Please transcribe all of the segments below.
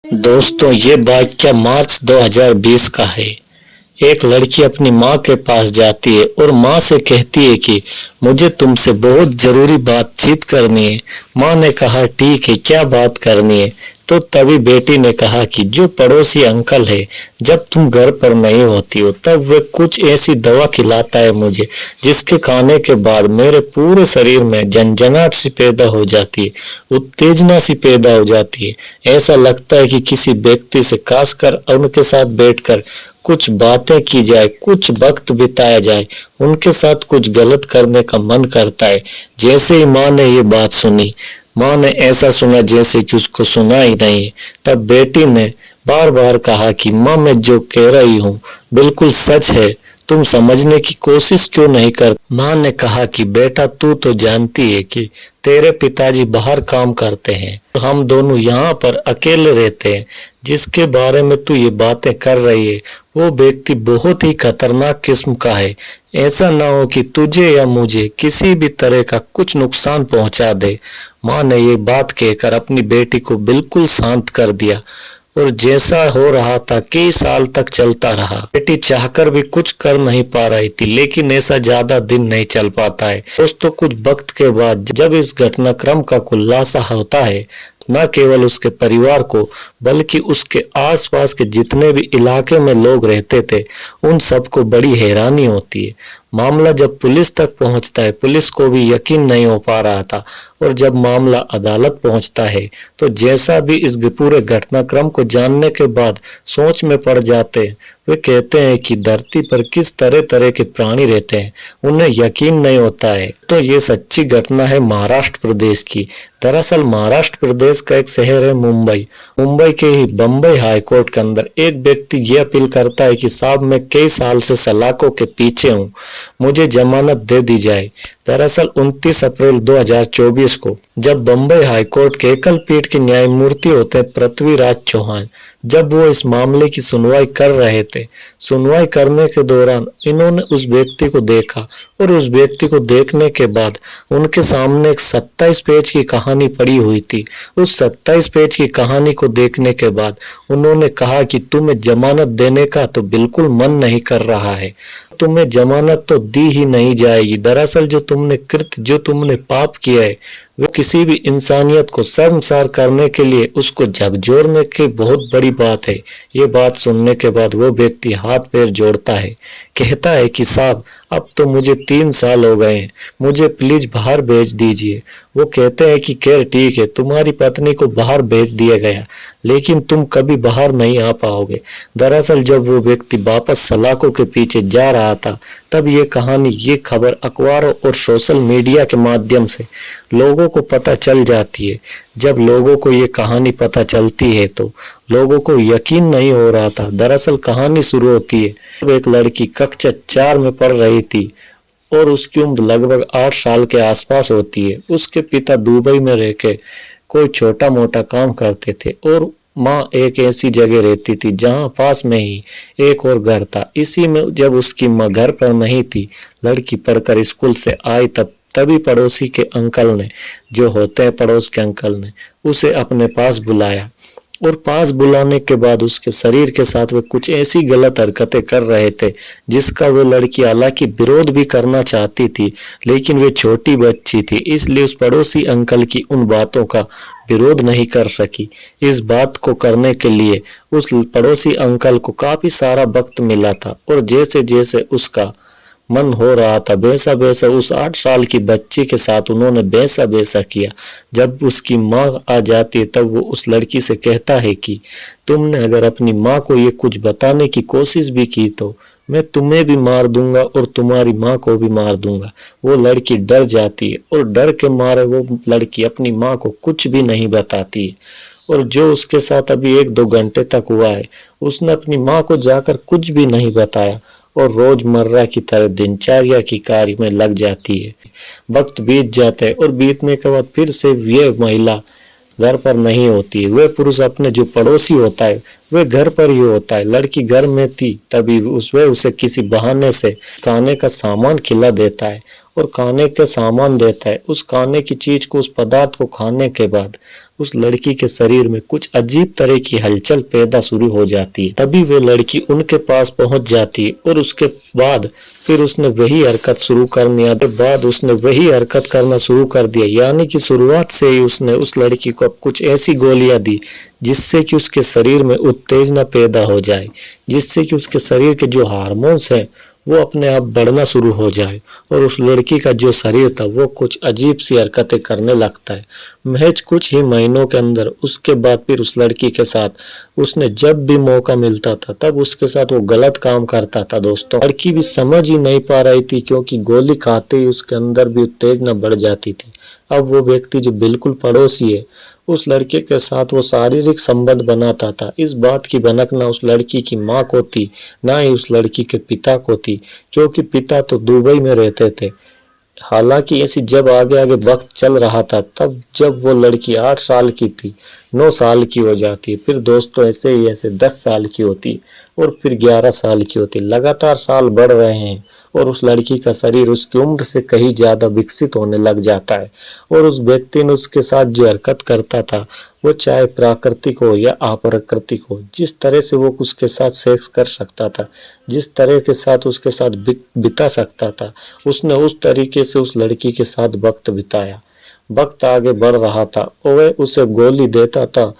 दोस्तों, ये वाकया मार्च 2020 का है। एक लड़की अपनी माँ के पास जाती है और माँ से कहती है कि मुझे तुमसे बहुत जरूरी बातचीत करनी है। माँ ने कहा ठीक है, क्या बात करनी है? तो तभी बेटी ने कहा कि जो पड़ोसी अंकल है, जब तुम घर पर नहीं होती हो तब वे कुछ ऐसी दवा खिलाता है मुझे, जिसके खाने के बाद मेरे पूरे शरीर में झंझनाहट सी पैदा हो जाती है, उत्तेजना सी पैदा हो जाती है। ऐसा लगता है कि किसी व्यक्ति से खासकर उनके साथ बैठकर कुछ बातें की जाए, कुछ वक्त बिताया जाए, उनके साथ कुछ गलत करने का मन करता है। जैसे ही माँ ने ये बात सुनी, माँ ने ऐसा सुना जैसे कि उसको सुना ही नहीं। तब बेटी ने बार बार कहा कि माँ, मैं जो कह रही हूँ बिल्कुल सच है, तुम समझने की कोशिश क्यों नहीं कर? माँ ने कहा कि बेटा, तू तो जानती है कि तेरे पिताजी बाहर काम करते हैं, तो हम दोनों यहाँ पर अकेले रहते हैं। जिसके बारे में तू ये बातें कर रही है वो व्यक्ति बहुत ही खतरनाक किस्म का है। ऐसा ना हो कि तुझे या मुझे किसी भी तरह का कुछ नुकसान पहुंचा दे। माँ ने ये बात कहकर अपनी बेटी को बिल्कुल शांत कर दिया और जैसा हो रहा था कई साल तक चलता रहा। बेटी चाहकर भी कुछ कर नहीं पा रही थी, लेकिन ऐसा ज्यादा दिन नहीं चल पाता है दोस्तों। कुछ वक्त के बाद जब इस घटनाक्रम का खुलासा होता है, न केवल उसके परिवार को बल्कि उसके आसपास के जितने भी इलाके में लोग रहते थे, उन सबको बड़ी हैरानी होती है। मामला जब पुलिस तक पहुंचता है, पुलिस को भी यकीन नहीं हो पा रहा था, और जब मामला अदालत पहुंचता है तो जैसा भी इस पूरे घटनाक्रम को जानने के बाद सोच में पड़ जाते हैं। वे कहते हैं कि धरती पर किस तरह तरह के प्राणी रहते हैं, उन्हें यकीन नहीं होता है। तो ये सच्ची घटना है महाराष्ट्र प्रदेश की। दरअसल महाराष्ट्र प्रदेश का एक शहर है मुंबई। मुंबई के ही बम्बई हाई कोर्ट के अंदर एक व्यक्ति ये अपील करता है कि साहब, मैं कई साल से सलाखों के पीछे हूँ, मुझे जमानत दे दी जाए। दरअसल 29 अप्रैल 2024 को जब बम्बई हाई कोर्ट के एकल पीठ के न्यायमूर्ति होते हैं पृथ्वीराज चौहान, जब वो इस मामले की सुनवाई कर रहे थे, सुनवाई करने के दौरान इन्होंने उस व्यक्ति को देखा और उस व्यक्ति को देखने के बाद उनके सामने एक 27 पेज की कहानी पड़ी हुई थी। उस 27 पेज की कहानी को देखने के बाद उन्होंने कहा कि तुम्हें जमानत देने का तो बिल्कुल मन नहीं कर रहा है, तुम्हें जमानत तो दी ही नहीं जाएगी। दरअसल जो तुमने पाप किया है वो किसी भी इंसानियत को शर्मसार करने के लिए उसको झकझोरने की बहुत बड़ी बात है। ये बात सुनने के बाद वो व्यक्ति हाथ पैर जोड़ता है, कहता है कि साहब, अब तो मुझे 3 साल हो गए हैं, मुझे प्लीज बाहर भेज दीजिए। वो कहते हैं कि खैर ठीक है, तुम्हारी पत्नी को बाहर भेज दिया गया, लेकिन तुम कभी बाहर नहीं आ पाओगे। दरअसल जब वो व्यक्ति वापस सलाखों के पीछे जा रहा था, तब ये कहानी, ये खबर अखबारों और सोशल मीडिया के माध्यम से लोगों को पता चल जाती है। जब लोगों को ये कहानी पता चलती है तो लोगों को यकीन नहीं हो रहा था। दरअसल कहानी शुरू होती है जब एक लड़की कक्षा 4 में पढ़ रही थी और उसकी उम्र लगभग 8 साल के आसपास होती है। उसके पिता दुबई में रह के कोई छोटा मोटा काम करते थे और माँ एक ऐसी जगह रहती थी जहाँ पास में ही एक और घर था। इसी में जब उसकी माँ घर पर नहीं थी, लड़की पढ़कर स्कूल से आई, तभी पड़ोसी के अंकल ने, जो होते हैं पड़ोस के अंकल ने, उसे अपने पास बुलाया और पास बुलाने के बाद उसके शरीर के साथ वे कुछ ऐसी गलत हरकतें कर रहे थे जिसका वो लड़की हालांकि विरोध भी करना चाहती थी, लेकिन वे छोटी बच्ची थी, इसलिए उस पड़ोसी अंकल की उन बातों का विरोध नहीं कर सकी। इस बात को करने के लिए उस पड़ोसी अंकल को काफी सारा वक्त मिला था और जैसे जैसे उसका मन हो रहा था वैसा वैसा उस 8 साल की बच्ची के साथ उन्होंने वैसा वैसा किया। जब उसकी माँ आ जाती है तब वो उस लड़की से कहता है कि तुमने अगर अपनी माँ को ये कुछ बताने की कोशिश भी की तो मैं तुम्हें भी मार दूंगा और तुम्हारी माँ को भी मार दूंगा। वो लड़की डर जाती है और डर के मारे वो लड़की अपनी माँ को कुछ भी नहीं बताती है। और जो उसके साथ अभी 1-2 घंटे तक हुआ है, उसने अपनी माँ को जाकर कुछ भी नहीं बताया और रोजमर्रा की तरह दिनचर्या की कार्य में लग जाती है। वक्त बीत जाता है और बीतने के बाद फिर से ये महिला घर पर नहीं होती है। वह पुरुष अपने जो पड़ोसी होता है वह घर पर ही होता है। लड़की घर में थी तभी उसे किसी बहाने से खाने का सामान खिला देता है और खाने के सामान देता है। उस खाने की चीज को, उस पदार्थ को खाने के बाद उस लड़की के शरीर में कुछ अजीब तरह की हलचल पैदा शुरू हो जाती है। तभी वे लड़की उनके पास पहुंच जाती है और उसके बाद फिर उसने वही हरकत शुरू करना शुरू कर दिया। यानी कि शुरुआत से ही उसने उस लड़की को कुछ ऐसी गोलियां दी जिससे कि उसके शरीर में उत्तेजना पैदा हो जाए, जिससे कि उसके शरीर के जो हार्मोन्स हैं वो अपने आप बढ़ना शुरू हो जाए और उस लड़की का जो शरीर था वो कुछ अजीब सी हरकतें करने लगता है। महज कुछ ही महीनों के अंदर उसके बाद फिर उस लड़की के साथ उसने जब भी मौका मिलता था तब उसके साथ वो गलत काम करता था। दोस्तों, लड़की भी समझ ही नहीं पा रही थी क्योंकि गोली खाते ही उसके अंदर भी उत्तेजना बढ़ जाती थी। अब वो व्यक्ति जो बिल्कुल पड़ोसी है उस लड़के के साथ वो शारीरिक संबंध बनाता था। इस बात की भनक ना उस लड़की की माँ को थी, ना ही उस लड़की के पिता को थी, क्योंकि पिता तो दुबई में रहते थे। हालांकि ऐसी जब आगे आगे वक्त चल रहा था तब जब वो लड़की 8 साल की थी, 9 साल की हो जाती है, फिर दोस्तों ऐसे 10 साल की होती और फिर 11 साल की होती। लगातार साल बढ़ रहे हैं और उस लड़की का शरीर उसकी उम्र से कहीं ज्यादा विकसित होने लग जाता है और उस व्यक्ति ने उसके साथ जो हरकत करता था वो चाहे प्राकृतिक हो या अप्राकृतिक हो, जिस तरह से वो उसके साथ सेक्स कर सकता था, जिस तरह के साथ उसके साथ बिता सकता था, उसने उस तरीके से उस लड़की के साथ वक्त बिताया। वक्त आगे बढ़ रहा था और वह उसे गोली देता था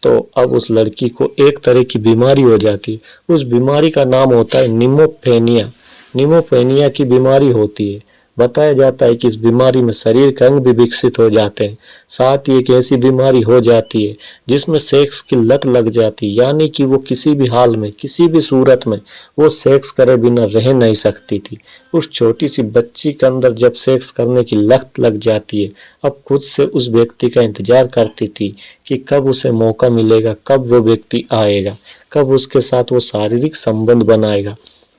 तो अब उस लड़की को एक तरह की बीमारी हो जाती। उस बीमारी का नाम होता है निमोपेनिया। निमोपेनिया की बीमारी होती है। बताया जाता है कि इस बीमारी में शरीर के अंग भी विकसित हो जाते हैं। साथ ही एक ऐसी बीमारी हो जाती है जिसमें सेक्स की लत लग जाती है, यानी कि वो किसी भी हाल में, किसी भी सूरत में वो सेक्स करे बिना रह नहीं सकती थी। उस छोटी सी बच्ची के अंदर जब सेक्स करने की लत लग जाती है, अब खुद से उस व्यक्ति का इंतजार करती थी कि कब उसे मौका मिलेगा, कब वो व्यक्ति आएगा, कब उसके साथ वो शारीरिक संबंध बनाएगा।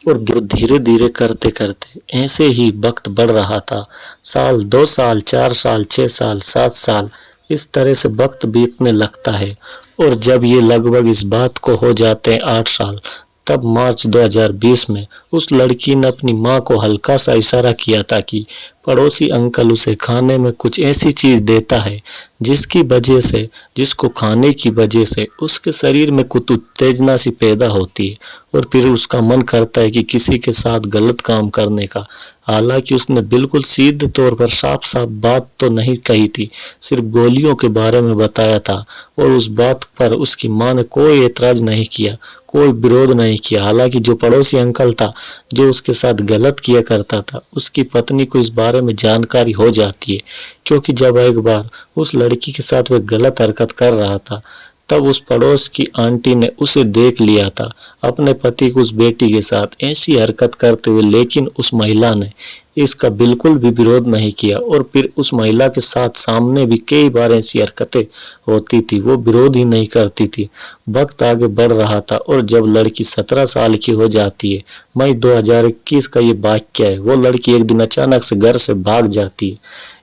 और धीरे धीरे करते करते ऐसे ही वक्त बढ़ रहा था। साल, 2 साल, 4 साल, 6 साल, 7 साल, इस तरह से वक्त बीतने लगता है। और जब ये लगभग इस बात को हो जाते हैं 8 साल, तब मार्च 2020 में उस लड़की ने अपनी माँ को हल्का सा इशारा किया था कि पड़ोसी अंकल उसे खाने में कुछ ऐसी चीज देता है जिसको खाने की वजह से उसके शरीर में कुछ उत्तेजना सी पैदा होती है और फिर उसका मन करता है कि किसी के साथ गलत काम करने का। हालांकि उसने बिल्कुल सीधे तौर पर साफ साफ बात तो नहीं कही थी, सिर्फ गोलियों के बारे में बताया था और उस बात पर उसकी माँ ने कोई एतराज नहीं किया, कोई विरोध नहीं किया। हालांकि जो पड़ोसी अंकल था जो उसके साथ गलत किया करता था, उसकी पत्नी को इस बारे में जानकारी हो जाती है, क्योंकि जब एक बार उस लड़की के साथ वह गलत हरकत कर रहा था तब उस पड़ोस की आंटी ने उसे देख लिया था अपने पति को उस बेटी के साथ ऐसी हरकत करते हुए, लेकिन उस महिला ने इसका बिल्कुल भी विरोध नहीं किया और फिर उस महिला के साथ सामने भी कई बार ऐसी हरकतें होती थी, वो विरोध ही नहीं करती थी। वक्त आगे बढ़ रहा था और जब लड़की 17 साल की हो जाती है, मई 2021 का ये वाक्य है, वो लड़की एक दिन अचानक से घर से भाग जाती है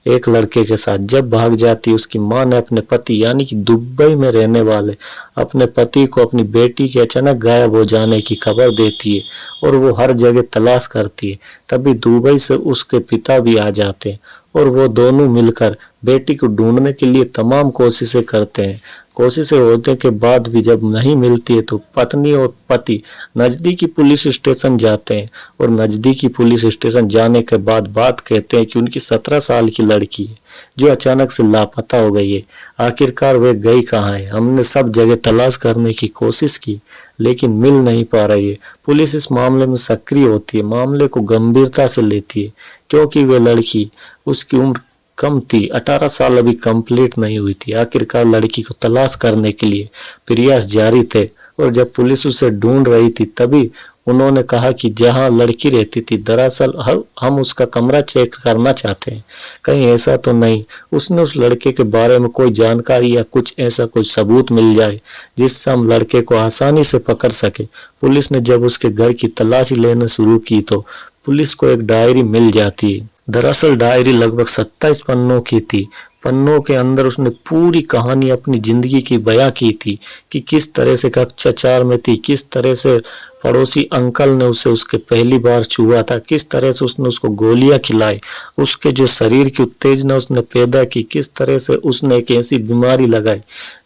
एक लड़के के साथ। जब भाग जाती है उसकी माँ ने अपने पति यानी कि दुबई में रहने वाले अपने पति को अपनी बेटी के अचानक गायब हो जाने की खबर देती है और वो हर जगह तलाश करती है। तभी दुबई से उसके पिता भी आ जाते हैं और वो दोनों मिलकर बेटी को ढूंढने के लिए तमाम कोशिशें करते हैं। कोशिशें होने के बाद भी जब नहीं मिलती है तो पत्नी और पति नजदीकी पुलिस स्टेशन जाते हैं और नजदीकी पुलिस स्टेशन जाने के बाद बात कहते हैं कि उनकी 17 साल की लड़की है जो अचानक से लापता हो गई है। आखिरकार वे गई कहाँ है? हमने सब जगह तलाश करने की कोशिश की लेकिन मिल नहीं पा रही है। पुलिस इस मामले में सक्रिय होती है, मामले को गंभीरता से लेती है, क्योंकि वे लड़की, उसकी उम्र कम थी, 18 साल अभी कंप्लीट नहीं हुई थी। आखिरकार लड़की को तलाश करने के लिए प्रयास जारी थे और जब पुलिस उसे ढूंढ रही थी तभी उन्होंने कहा कि जहां लड़की रहती थी दरअसल हम उसका कमरा चेक करना चाहते हैं, कहीं ऐसा तो नहीं उसने उस लड़के के बारे में कोई जानकारी या कुछ ऐसा कोई सबूत मिल जाए जिससे हम लड़के को आसानी से पकड़ सके। पुलिस ने जब उसके घर की तलाशी लेना शुरू की तो पुलिस को एक डायरी मिल जाती है। दरअसल डायरी लगभग 27 पन्नों की थी, पन्नों के अंदर उसने पूरी कहानी अपनी जिंदगी की बयां की थी कि किस तरह से कक्षा 4 में थी, किस तरह से पड़ोसी अंकल ने उसे उसके पहली बार छुआ था, किस तरह से उसने उसको गोलियां खिलाई, उसके जो शरीर की उत्तेजना उसने पैदा की, किस तरह से उसने एक ऐसी बीमारी लगाई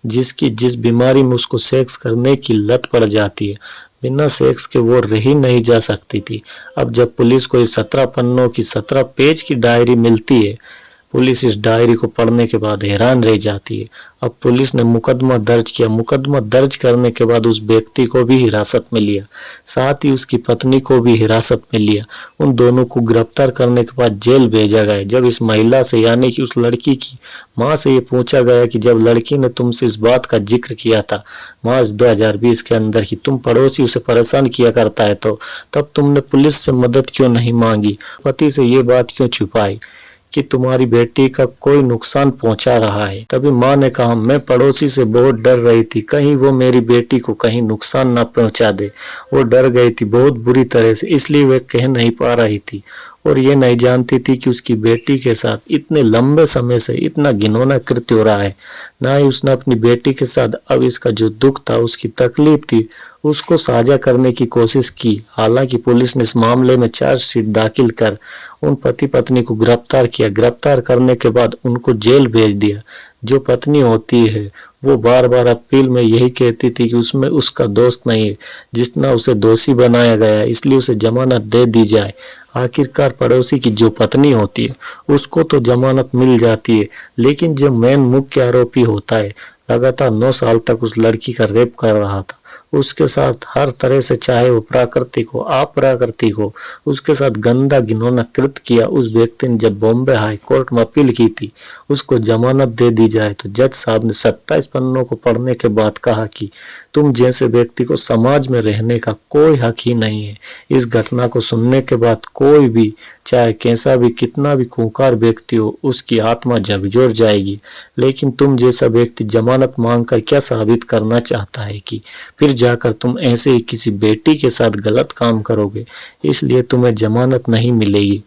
जिस बीमारी में उसको सेक्स करने की लत पड़ जाती है। बिना सेक्स के वो रही नहीं जा सकती थी। अब जब पुलिस को इस 17 पन्नों की 17 पेज की डायरी मिलती है, पुलिस इस डायरी को पढ़ने के बाद हैरान रह जाती है। अब पुलिस ने मुकदमा दर्ज किया। मुकदमा दर्ज करने के बाद उस व्यक्ति को भी हिरासत में लिया, साथ ही उसकी पत्नी को भी हिरासत में लिया। उन दोनों को गिरफ्तार करने के बाद जेल भेजा गया। जब इस महिला से यानी कि उस लड़की की मां से ये पूछा गया कि जब लड़की ने तुमसे इस बात का जिक्र किया था मार्च 2020 के अंदर कि तुम पड़ोसी उसे परेशान किया करता है, तो तब तुमने पुलिस से मदद क्यों नहीं मांगी, पति से ये बात क्यों छुपाई कि तुम्हारी बेटी का कोई नुकसान पहुंचा रहा है? तभी मां ने कहा, मैं पड़ोसी से बहुत डर रही थी, कहीं वो मेरी बेटी को कहीं नुकसान ना पहुंचा दे। वो डर गई थी बहुत बुरी तरह से, इसलिए वह कह नहीं पा रही थी और ये नहीं जानती थी कि उसकी बेटी के साथ इतने लंबे समय से इतना घिनौना कृत्य हो रहा है। ना ही उसने अपनी बेटी के साथ अब इसका जो दुख था, उसकी तकलीफ थी, उसको साझा करने की कोशिश की। हालांकि पुलिस ने इस मामले में चार्जशीट दाखिल कर उन पति पत्नी को गिरफ्तार किया। गिरफ्तार करने के बाद उनको जेल भेज दिया। जो पत्नी होती है वो बार बार अपील में यही कहती थी कि उसमें उसका दोस्त नहीं है, जितना उसे दोषी बनाया गया, इसलिए उसे जमानत दे दी जाए। आखिरकार पड़ोसी की जो पत्नी होती है उसको तो जमानत मिल जाती है, लेकिन जो मेन मुख्य आरोपी होता है लगातार 9 साल तक उस लड़की का रेप कर रहा था, उसके साथ हर तरह से, चाहे वो प्राकृतिक हो अप्राकृतिक हो, उसके साथ गंदा घिनौना कृत्य किया। उस व्यक्ति ने जब बॉम्बे हाई कोर्ट में अपील की थी उसको जमानत दे दी जाए, तो जज साहब ने 27 पन्नों को पढ़ने के बाद कहा कि तुम जैसे व्यक्ति को समाज में रहने का कोई हक ही नहीं है। इस घटना को सुनने के बाद कोई भी, चाहे कैसा भी, कितना भी खूंखार व्यक्ति हो, उसकी आत्मा झकझोर जाएगी। लेकिन तुम जैसा व्यक्ति जमानत मांगकर क्या साबित करना चाहता है कि फिर जाकर तुम ऐसे ही किसी बेटी के साथ गलत काम करोगे, इसलिए तुम्हें जमानत नहीं मिलेगी।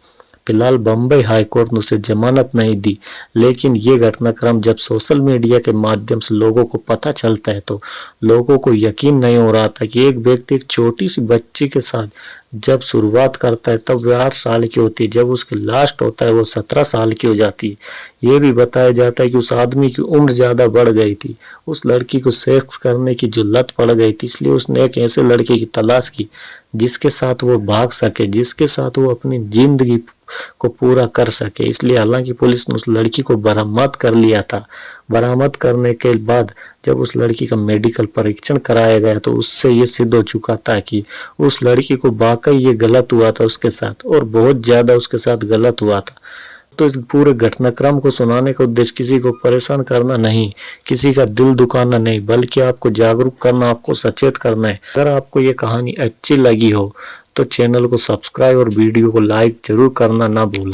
फिलहाल बम्बई हाई कोर्ट ने उसे जमानत नहीं दी, लेकिन ये घटनाक्रम जब सोशल मीडिया के माध्यम से लोगों को पता चलता है तो लोगों को यकीन नहीं हो रहा था कि एक व्यक्ति एक छोटी सी बच्ची के साथ जब शुरुआत करता है तब वह 8 साल की होती है, जब उसके लास्ट होता है वो 17 साल की हो जाती है। ये भी बताया जाता है कि उस आदमी की उम्र ज्यादा बढ़ गई थी, उस लड़की को सेक्स करने की जो लत पड़ गई थी, इसलिए उसने एक ऐसे लड़के की तलाश की जिसके साथ वो भाग सके, जिसके साथ वो अपनी जिंदगी को पूरा कर सके। इसलिए हालांकि पुलिस ने उस लड़की को बरामद कर लिया था। बरामद करने के बाद जब उस लड़की का मेडिकल परीक्षण कराया गया तो उससे ये सिद्ध हो चुका था कि उस लड़की को वाकई ये गलत हुआ था उसके साथ, और बहुत ज्यादा उसके साथ गलत हुआ था। तो इस पूरे घटनाक्रम को सुनाने का उद्देश्य किसी को परेशान करना नहीं, किसी का दिल दुखाना नहीं, बल्कि आपको जागरूक करना, आपको सचेत करना है। अगर आपको ये कहानी अच्छी लगी हो तो चैनल को सब्सक्राइब और वीडियो को लाइक जरूर करना ना भूलें।